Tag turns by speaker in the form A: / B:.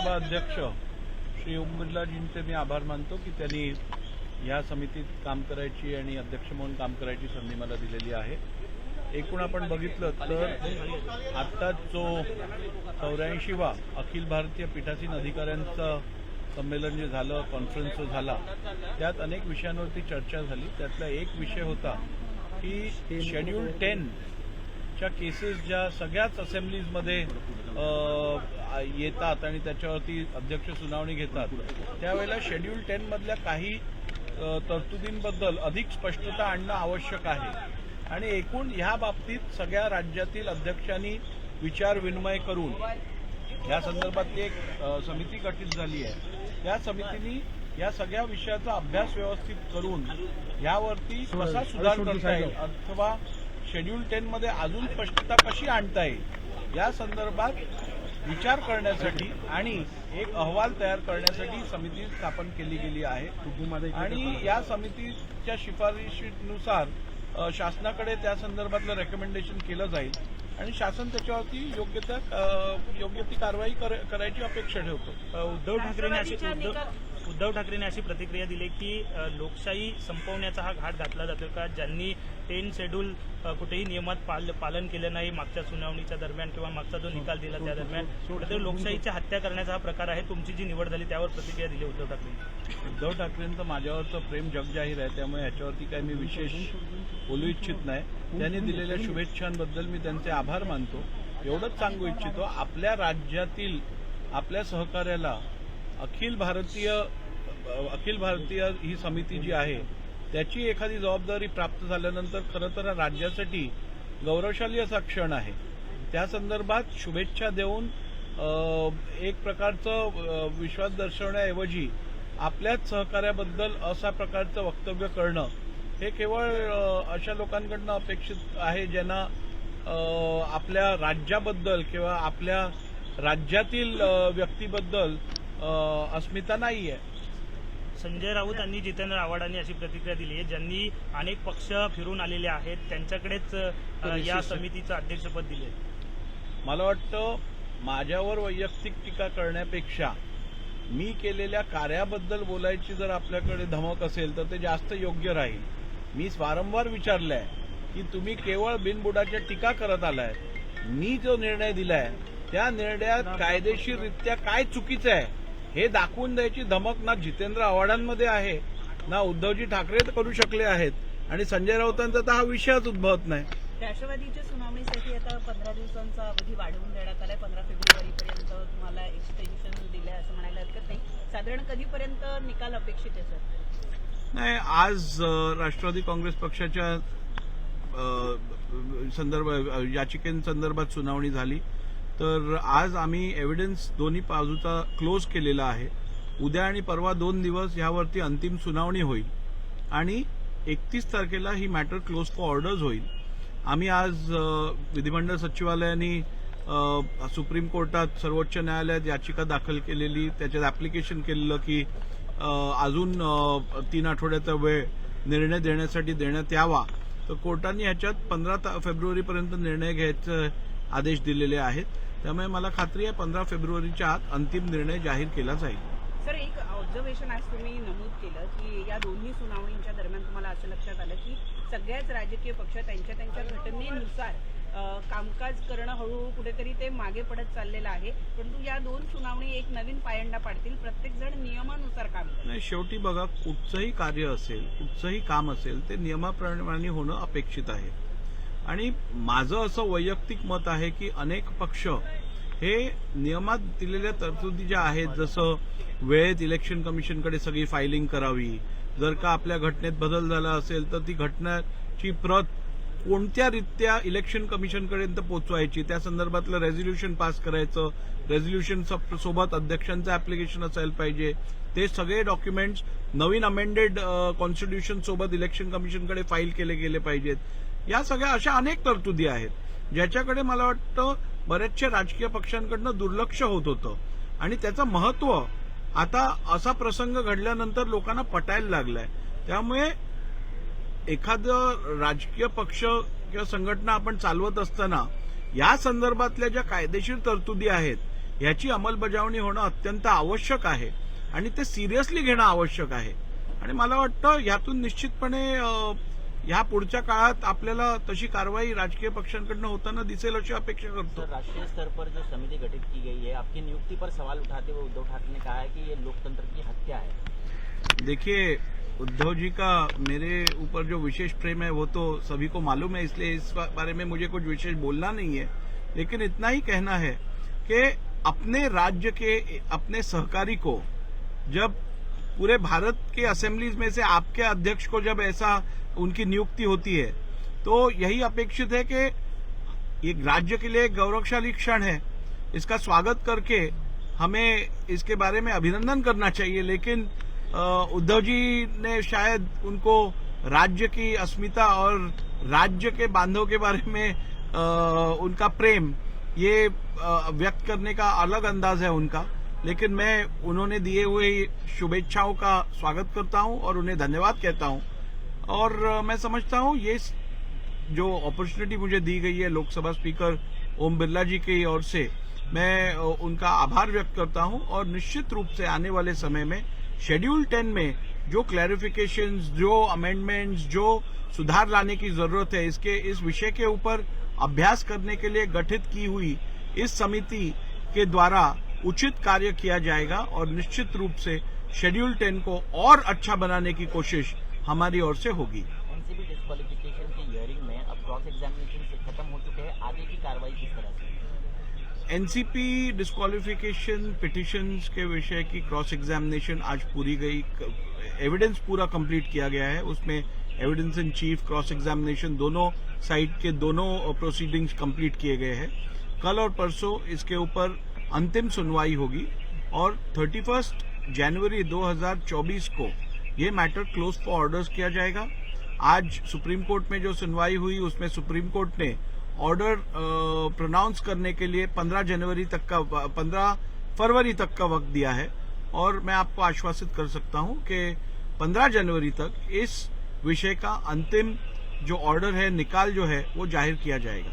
A: लोकसभा अध्यक्ष श्री ओम बिर्लाजींचे मी आभार मानतो की त्यांनी या समितीत काम करायची आणि अध्यक्ष म्हणून काम करायची संधी मला दिलेली आहे। एकूण आपण बघितलं तर आता जो 84वा अखिल भारतीय पीठासीन अधिकाऱ्यांचं संमेलन जे झालं, कॉन्फरन्स जो झाला, त्यात अनेक विषयांवरती चर्चा झाली। त्यातला एक विषय होता की शेड्यूल 10 च्या केसेस ज्या सगळ्याच असेंब्लीजमध्ये येतात आणि त्याच्यावरती अध्यक्ष सुनावणी घेतात, त्यावेळेला शेड्यूल 10 मधल्या काही तरतुदींबद्दल अधिक स्पष्टता आणणं आवश्यक आहे आणि एकूण ह्या बाबतीत सगळ्या राज्यातील अध्यक्षांनी विचार विनिमय करून या संदर्भातली एक समिती गठीत झाली आहे। त्या समितीने या सगळ्या विषयाचा अभ्यास व्यवस्थित करून यावरती कसा सुधार करता येईल अथवा शेड्यूल 10 मध्ये अजून स्पष्टता कशी आणता येईल या संदर्भात विचार करण्यासाठी आणि एक अहवाल तयार करण्यासाठी समिती स्थापन केली गेली आहे आणि या समितीच्या शिफारशीनुसार शासनाकडे त्या संदर्भातलं रेकमेंडेशन केलं जाईल आणि शासन त्याच्यावरती योग्य ती कारवाई करायची अपेक्षा ठेवतो।
B: उद्धव ठाकरेंनी अशी प्रतिक्रिया दिली की लोकशाही संपवण्याचा हा घाट घातला जातो का, ज्यांनी 10 शेड्यूल कुठेही नियमात पालन केलं नाही मागच्या सुनावणीच्या दरम्यान किंवा मागचा जो निकाल दिला त्या दरम्यान, कुठेतरी लोकशाहीची हत्या करण्याचा हा प्रकार आहे। तुमची जी निवड झाली त्यावर प्रतिक्रिया दिली उद्धव ठाकरेंचं माझ्यावरचं प्रेम जगजाहीर आहे, त्यामुळे ह्याच्यावरती काही मी विशेष बोलू इच्छित नाही। त्यांनी दिलेल्या शुभेच्छांबद्दल मी त्यांचे आभार मानतो। एवढंच सांगू इच्छितो, आपल्या राज्यातील आपल्या सहकार्याला अखिल भारतीय ही समिती जी आहे त्याची एखादी जबाबदारी प्राप्त झाल्यानंतर खरं तर राज्यासाठी गौरवशाली असा क्षण आहे। त्या संदर्भात शुभेच्छा देऊन एक प्रकारचं विश्वास दर्शवण्याऐवजी आपल्याच सहकार्याबद्दल अशा प्रकारचं वक्तव्य करणं हे केवळ अशा लोकांकडनं अपेक्षित आहे ज्यांना आपल्या राज्याबद्दल किंवा आपल्या राज्यातील व्यक्तीबद्दल अस्मिता नाही आहे। संजय राऊत यांनी जितेंद्र आव्हाडांनी अशी प्रतिक्रिया दिली आहे, ज्यांनी अनेक पक्ष फिरून आलेले आहेत त्यांच्याकडेच या समितीचं अध्यक्षपद दिले।
A: मला वाटतं माझ्यावर वैयक्तिक टीका करण्यापेक्षा मी केलेल्या कार्याबद्दल बोलायची जर आपल्याकडे धमक असेल तर ते जास्त योग्य राहील। मी वारंवार विचारलंय की तुम्ही केवळ बिनबुडाच्या टीका करत आलाय, मी जो निर्णय दिलाय त्या निर्णयात कायदेशीररित्या काय चुकीचं आहे हे दाखवून द्यायची धमक ना जितेंद्र आव्हाडांमध्ये आहे ना उद्धवजी ठाकरे करू शकले आहेत आणि संजय राऊतांचा तर हा विषयच उद्भवत नाही।
C: राष्ट्रवादीच्या सुनावणीसाठी आता 15 दिवसांचा अवधी वाढवून देण्यात आलाय। 15 फेब्रुवारीपर्यंत तुम्हाला एक्सटेन्शन दिलंय असं म्हणायला हरकत नाही। साधारण कधीपर्यंत निकाल अपेक्षित आहे सर?
A: नाही, आज राष्ट्रवादी काँग्रेस पक्षाच्या याचिकेसंदर्भात सुनावणी झाली तर आज आम्ही एव्हिडन्स दोन्ही बाजूचा क्लोज केलेला आहे। उद्या आणि परवा 2 दिवस यावरती अंतिम सुनावणी होईल आणि 31 तारखेला ही मॅटर क्लोज फॉर ऑर्डर्स होईल। आम्ही आज विधिमंडळ सचिवालयाने सुप्रीम कोर्टात सर्वोच्च न्यायालयात याचिका दाखल केलेली, त्याच्यात ऍप्लिकेशन केलेलं की अजून 3 आठवड्याचा वेळ निर्णय देण्यासाठी देण्यात यावा, तर कोर्टाने ह्याच्यात 15 फेब्रुवारीपर्यंत निर्णय घ्यायचे आदेश दिलेले आहेत। त्यामुळे मला खात्री आहे 15 फेब्रुवारीच्या आत अंतिम निर्णय जाहीर केला जाईल।
C: सर, एक ऑब्झर्वेशन आज तुम्ही नमूद केलं की या दोन्ही सुनावणींच्या दरम्यान तुम्हाला असं लक्षात आलं की सगळ्याच राजकीय पक्ष त्यांच्या घटनेनुसार कामकाज करणं हळूहळू कुठेतरी ते मागे पडत चाललेलं आहे, परंतु या 2 सुनावणी एक नवीन पायंडा पाडतील, प्रत्येकजण नियमानुसार काम करेल।
A: नाही, शेवटी बघा, कुठचंही कार्य असेल, कुठचंही काम असेल ते नियमाप्रमाणे होणं अपेक्षित आहे आणि माझं असं वैयक्तिक मत आहे की अनेक पक्ष हे नियमात दिलेल्या तरतुदी ज्या आहेत, जसं वेळेत इलेक्शन कमिशनकडे सगळी फायलिंग करावी, जर का आपल्या घटनेत बदल झाला असेल तर ती घटनेची प्रत कोणत्या रीत्या इलेक्शन कमिशनपर्यंत पोहोचवायची, त्या संदर्भातलं रेझोल्युशन पास करायचं, रेझोल्युशन सोबत अध्यक्षांचं ऍप्लिकेशन असायला पाहिजे, ते सगळे डॉक्युमेंट्स नवीन अमेंडेड कॉन्स्टिट्यूशन सोबत इलेक्शन कमिशनकडे फाईल केले गेले पाहिजेत। या सगळ्या अशा अनेक तरतुदी आहेत ज्याच्याकडे मला वाटतं बऱ्याचशा राजकीय पक्षांकडनं दुर्लक्ष होत होतं आणि त्याचं महत्व आता असा प्रसंग घडल्यानंतर लोकांना पटायला लागलाय। त्यामुळे एखादं राजकीय पक्ष किंवा संघटना आपण चालवत असताना या संदर्भातल्या ज्या कायदेशीर तरतुदी आहेत याची अंमलबजावणी होणं अत्यंत आवश्यक आहे आणि ते सिरियसली घेणं आवश्यक आहे. आणि मला वाटतं यातून निश्चितपणे ह्या पुढच्या काळात आपल्याला तशी कारवाई राजकीय पक्षांकडनं होताना दिसेल अशी अपेक्षा करतो.
D: सर, राष्ट्रीय स्तर पर जो समिति गठित की गई है, आपकी नियुक्ति पर सवाल उठाते हुए उद्धव ठाकरे ने कहा है कि ये लोकतंत्र की हत्या है.
A: देखिए, उद्धव जी का मेरे ऊपर जो विशेष प्रेम है वो तो सभी को मालूम है, इसलिए इस बारे में मुझे कुछ विशेष बोलना नहीं है. लेकिन इतना ही कहना है कि अपने राज्य के अपने सहकारी को जब पूरे भारत के असेंबलीज में से आपके अध्यक्ष को जब ऐसा उनकी नियुक्ति होती है तो यही अपेक्षित है कि एक राज्य के लिए एक गौरवशाली क्षण है. इसका स्वागत करके हमें इसके बारे में अभिनंदन करना चाहिए. लेकिन उद्धव जी ने शायद उनको राज्य की अस्मिता और राज्य के बांधों के बारे में उनका प्रेम ये व्यक्त करने का अलग अंदाज है उनका. लेकिन मैं उन्होंने दिए हुए शुभेच्छाओं का स्वागत करता हूं और उन्हें धन्यवाद कहता हूं. और मैं समझता हूं ये जो अपॉर्चुनिटी मुझे दी गई है लोकसभा स्पीकर ओम बिरला जी की ओर से, मैं उनका आभार व्यक्त करता हूं. और निश्चित रूप से आने वाले समय में शेड्यूल 10 में जो क्लैरिफिकेशंस, जो अमेंडमेंट्स, जो सुधार लाने की जरूरत है, इस विषय के ऊपर अभ्यास करने के लिए गठित की हुई इस समिति के द्वारा उचित कार्य किया जाएगा. और निश्चित रूप से शेड्यूल 10 को और अच्छा बनाने की कोशिश हमारी ओर से होगी.
D: एनसीपी डिस्क्वालिफिकेशन की हियरिंग में अब क्रॉस एग्जामिनेशन से खत्म हो चुके हैं, आगे की कार्रवाई किस तरह से?
A: एनसीपी डिस्क्वालिफिकेशन पिटिशंस के विषय की क्रॉस एग्जामिनेशन आज पूरी गई. एविडेंस पूरा कंप्लीट किया गया है. उसमें evidence in chief, cross examination, दोनों साइड के दोनों प्रोसीडिंग्स कंप्लीट किए गए हैं. कल और परसों इसके ऊपर अंतिम सुनवाई होगी और 31 जनवरी 2024 को ये मैटर क्लोज फॉर ऑर्डर्स किया जाएगा. आज सुप्रीम कोर्ट में जो सुनवाई हुई उसमें सुप्रीम कोर्ट ने ऑर्डर प्रोनाउंस करने के लिए 15 फरवरी तक का वक्त दिया है. और मैं आपको आश्वासित कर सकता हूं कि 15 जनवरी तक इस विषय का अंतिम जो ऑर्डर है, निकाल जो है, वो जाहिर किया जाएगा.